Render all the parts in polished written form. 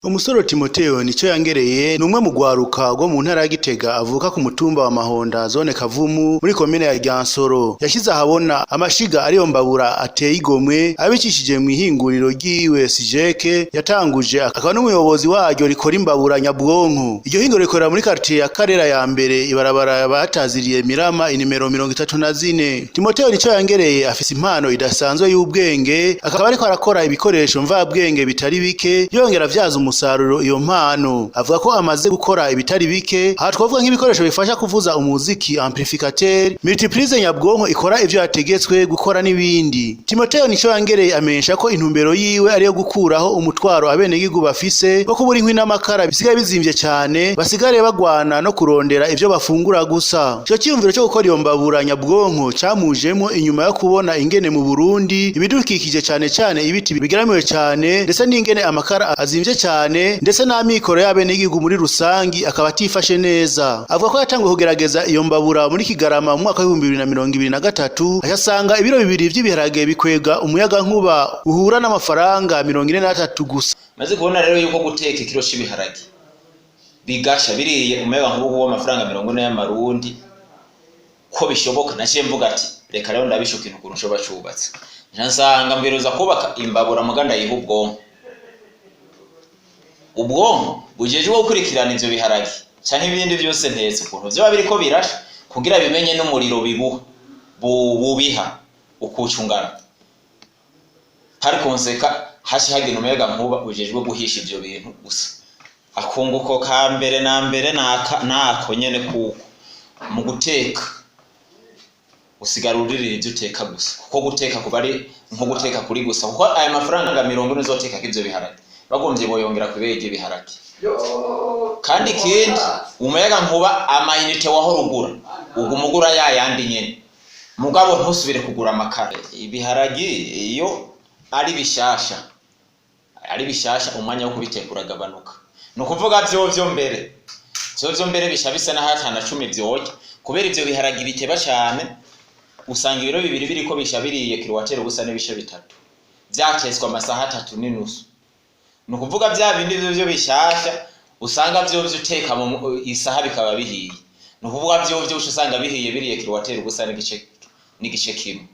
Umusore Timotheo nico yangereye numwe mu gwaruka rwo mu ntara ya Gitega avuka ku mutumba wa Mahonda zone Kavumu muri komine ya Ryansoro yashize ahabona amashiga ariyo mbabura ateye igomwe abicishije mu ihinguriro ryiwe Sijeke yatanguje akaba n'umuyobozi waryo rikora imbabura nyabwonko. Iryo hinguriro rikorera muri quartier ya Karera ya mbere ibarabara bataziriye Mirama inimero 34. Timotheo nico yangereye afise impano idasanzwe y'ubwenge akaba ariko arakora ibikoresho mva bwenge bitari bike yongera vyaza umusaruro iyo mpano. Avuga ko amaze gukora ibitari bike aha twavuga nk'ibikoresho bifasha kuvuza umuziki amplificateur, multiprise nyabwonko ikora ivyo yategetswe gukora n'ibindi. Timotheo nico yangereye amenyesha ko intumbero yiwe ariyo gukuraho umutwaro abenegihugu bafise wo kubura inkwi n'amakara bisigaye bizimvye cane basigare bagwana no kurondera ivyo bafungura gusa. Ico ciyumviro cyo gukora iyo mbabura nyabwonko camujemo inyuma yo kubona ingene mu Burundi ibidukikije cane ibiti bigeramiwe cane ndetse n'ingene amakara azimvye cane ndetse n'amikoro y'abenegihugu muri rusangi akaba atifashe neza. Avuga ko yatanguye kugerageza iyo mbabura muri Kigarama mu mwaka wa 2023 ayasanga ibiro bibiri vy'ibiharage bikwega umuyaga nkuba uhura n'amafaranga 43 gusa. Maze kubona rero yuko guteka ikiro cy'ibiharage bigasha biriye umuyaga nkuba w'amafaranga 40 y'amarundi ko bishoboka naje mvuga ati reka rero ndabishoka ikintu kuntu shoba cubatse nsanga mbiruza kubaka imbabura muganda y'ubwonko. Ubwonko bujeje gukurikirana ivyo biharage canke ibindi byose ntetse ukuntu vyo babiriko birasha kugira bimenye n'umuriro bibuha bubiha ukucungana hari konseka hashi hagena umuyaga nkuba ujejwe guhisha ivyo bintu gusa. Akunguko ka mbere na mbere nako nyene kuko mu guteka usigarurira ivyo uteka gusa kuko guteka kuba ari nko guteka kuri gusa kuko aya mafaranga 40 uzoteka k'ivyo biharage bagombye boyongera kubege biharage. Kandi kindi umuyaga nkuba amayinite wahorugura ugumugura yayandi nyene mugabo ntusubire kugura amakara. Ibiharage iyo ari bishasha umwanya wo kubitekura gabanuka no kuvuga vyo mbere bishabise na hatana 10 vyoje kubera ivyo biharage biteba cyane usanga ibiro bibiri biriko bishabiriye kilowatero gusa n'ibishe bitatu vyakeswa amasaha 3:30. No kuvuga bya bindi byo bishasha usanga byo uteka mu isaha bikaba bihiye. No kuvuga byo usanga bihiye biriye kilowatero gusa n'igice kimwe.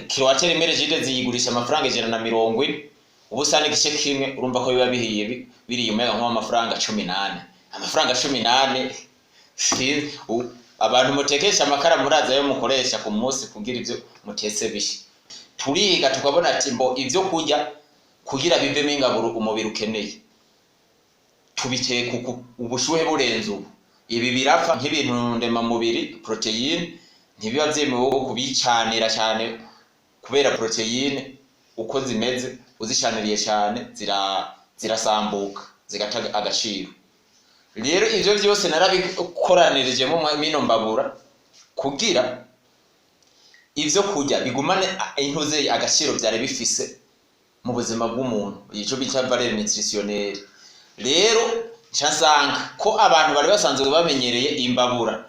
Kilowatero imere jide ziyigurisha amafaranga 140 ubusa n'igice kimwe urumva ko biba bihiye biriye umuyaga nko amafaranga 18. Amafaranga 18 abantu mutekesha amakara muraza yo mukoresha ku munsi kugira ivyo mutetse bishi. Turiga tukabona ati mbo ivyo kurya kugira bivemo ingaburo umubiri ukeneye tubiteka ubushuhe burenze ubu ibi birapfa nk'ibintu ndema mubiri proteine ntibiba vyemewe kubicanira cyane kubera proteine uko zimeze uzishaniriye cyane zirasambuka zigata agaciro. Rero ivyo byose narabikoranirije mu mino mbabura kugira ivyo kurya bigumane intuze agaciro byari bifise mu buzima bw'umuntu ico bita valeur nutritionnelle. Rero nsanga ko abantu bari basanzwe bamenyereye imbabura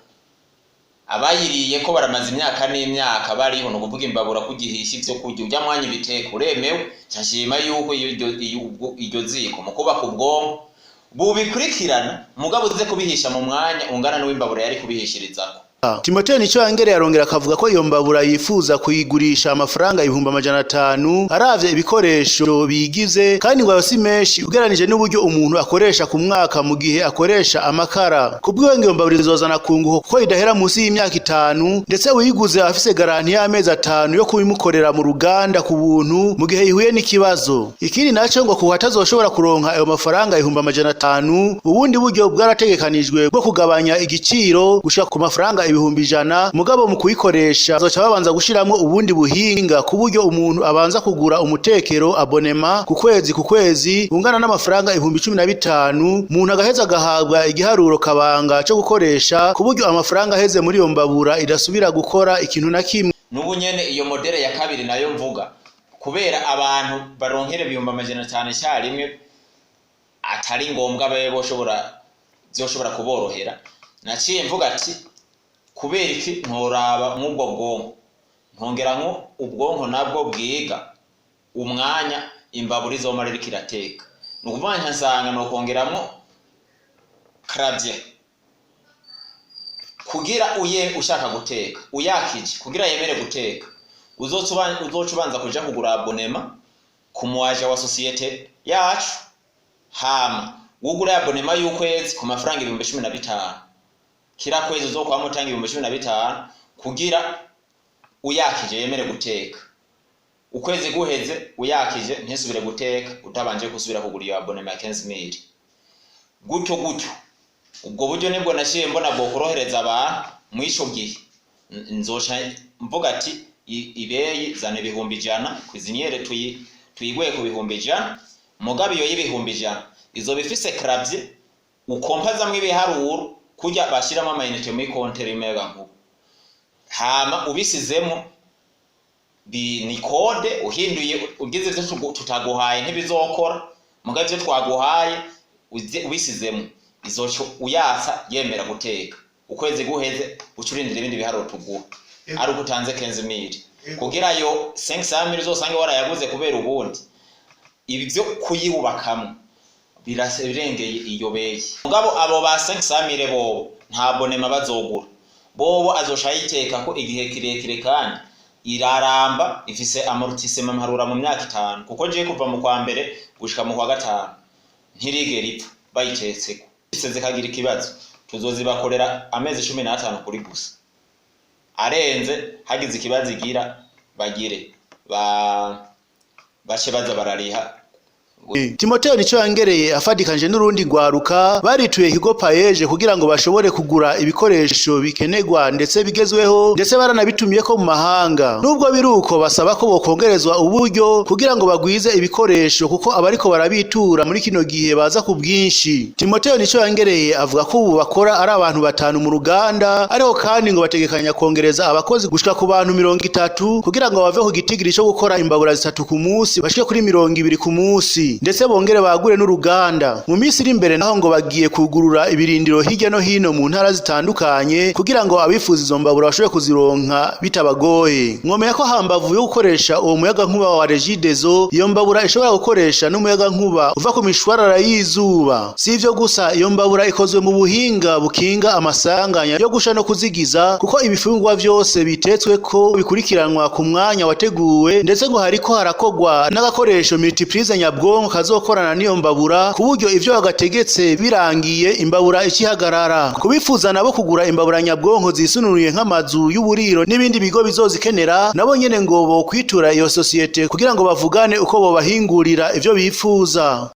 abayiriye ko baramaze imyaka n'imyaka bariho no kuvuga imbabura kugihisha ivyo kurya ujya mwanya ibiteko uremewe cyashima yuko iryo ziko mu kubaka ubwonko bubikurikirana mugabo uze kubihisha mu mwanya ungana n'uw'imbabura yari kubihishirizako. Timotheo nico yangereye arongera akavuga ko iyo mbabura yifuza kuyigurisha amafaranga 500 aravye ibikoresho bigize kandi ngo yose menshi ugeranije n'uburyo umuntu akoresha ku mwaka mu gihe akoresha amakara. Kubwiwe ngo iyo mbabura izozana kunguko kuko idahera munsi y'imyaka 5 ndetse uyiguze afise garanti y'amezi 5 yo kubimukorera mu ruganda ku buntu mu gihe yihuye n'ikibazo. Ikindi naco ngo kuko atazoshobora kuronka ayo mafaranga 500 ubundi buryo bwarategekanijwe bwo kugabanya igiciro gushika ku mafaranga 100 mugabo mu kuyikoresha azoca babanza gushiramwo ubundi buhinga ku buryo umuntu abanza kugura umutekero abonema ku kwezi ungana n'amafaranga 15,000 umuntu agaheza agahabwa igiharuro kabanga cyo gukoresha ku buryo amafaranga aheze muri iyo mbabura idasubira gukora ikintu na kimwe. Nubu nyene iyo modele ya kabiri nayo mvuga kubera abantu baronkere biyumba amajana cyane cyarimwe atari ngombwa babe byoshobora kuborohera naciye mvuga ati kubera iki ntoraba nk'ubwo bwonko nkongeranko ubwonko nabwo bwiga umwanya imbabura izomara iriko irateka nukuvuga nsanga no kongeramwo clavier kugira ushaka guteka uyakije kugira yemere guteka uzocubanza kuja kugura abonema ku muaje wa societe yacu hama ugura abonema y'ukwezi ku mafaranga 15,000 kira kwezi uzokwa mutanga 15,000 kugira uyakije yemere guteka ukwezi guheze uyakije ntisubire guteka utabanje kusubira kugura iyo abonema ya 15,000 gutyo ubwo buryo nibwo nashiye mbona bwo korohereza abantu mwisho gihe nzoca mvuga ati ibeyi zane 100,000 kwizinyere tuyigwe ku 100,000 mugabe iyo y'ibihumbi 100 izo bifise clavier ukompazamwe ibiharuro kujya bashiramo amayinite muri konti rimega nkubu hama ubisizemo ni code uhinduye ugize ivyo tutaguhaye ntibizokora mugabe ivyo twaguhaye ubisizemo izoco uyatsa yemera guteka ukwezi guheze ucurindira ibindi biharuro tuguha ari ugutanze 15,000 kugira yo 500,000 zosange warayaguze kubera ubundi ibyo kuyibubakamo birasebirengeye iyo beyi mugabo abo ba 500,000 bo nta bonema bazogura bobo azoshayiteka ko igihe kirekire kandi iraramba ifise amortissement mparura mu myaka 5 kuko je kuva mu kwa mbere gushika mu kwa gatanu ntirigera ipfa bayitetseko iseze kagira ikibazo tuzozibakorera amezi 15 kuri gusa arenze hagize ikibazo igira bagire bace baza barariha. Timotheo nico yangereye afadikanje n'urundi gwaruka barituye Higo Paeje kugira ngo bashobore kugura ibikoresho bikenegwa ndetse bigezweho ndetse baranabitumiye ko mu mahanga nubwo biruko basaba ko bokongerezwa uburyo kugira ngo bagwize ibikoresho kuko abariko barabitura muri kino gihe baza ku bwinshi. Timotheo nico yangereye avuga ko ubu bakora ari abantu 5 mu ruganda ariko kandi ngo bategekanya kongereza abakozi gushika ku bantu 30 kugira ngo bave ku gitigiri cyo gukora imbabura 3 ku munsi bashike kuri 20 ku munsi ndetse bongere bagure n'uruganda. Mu minsi iri imbere naho ngo bagiye kugurura ibirindiro hirya no hino mu ntara zitandukanye kugira ngo abifuza izo mbabura bashobore kuzironka bitabagoye. Ngomeye ko hambavu yo gukoresha uwo muyaga nkuba wa Regideso iyo mbabura ishobora gukoresha n'umuyaga nkuba uva ku mishwarara y'izuba. Si ivyo gusa iyo mbabura ikozwe mu buhinga bukinga amasanganya yo gusha no kuzigiza kuko ibifungwa vyose bitetswe ko bikurikiranwa ku mwanya wateguwe ndetse ngo hariko harakogwa n'agakoresho multiprise nyabwonko kazokorana niyo mbabura kuburyo ivyo bagategetse birangiye imbabura ikihagarara. Kubifuza nabo kugura imbabura nyabwonko zisununuye nk'amazu y'uburiro n'ibindi bigo bizozikenera nabo nyene ngo bo kwitura iyo societe kugira ngo bavugane uko bo bahingurira ivyo bifuza.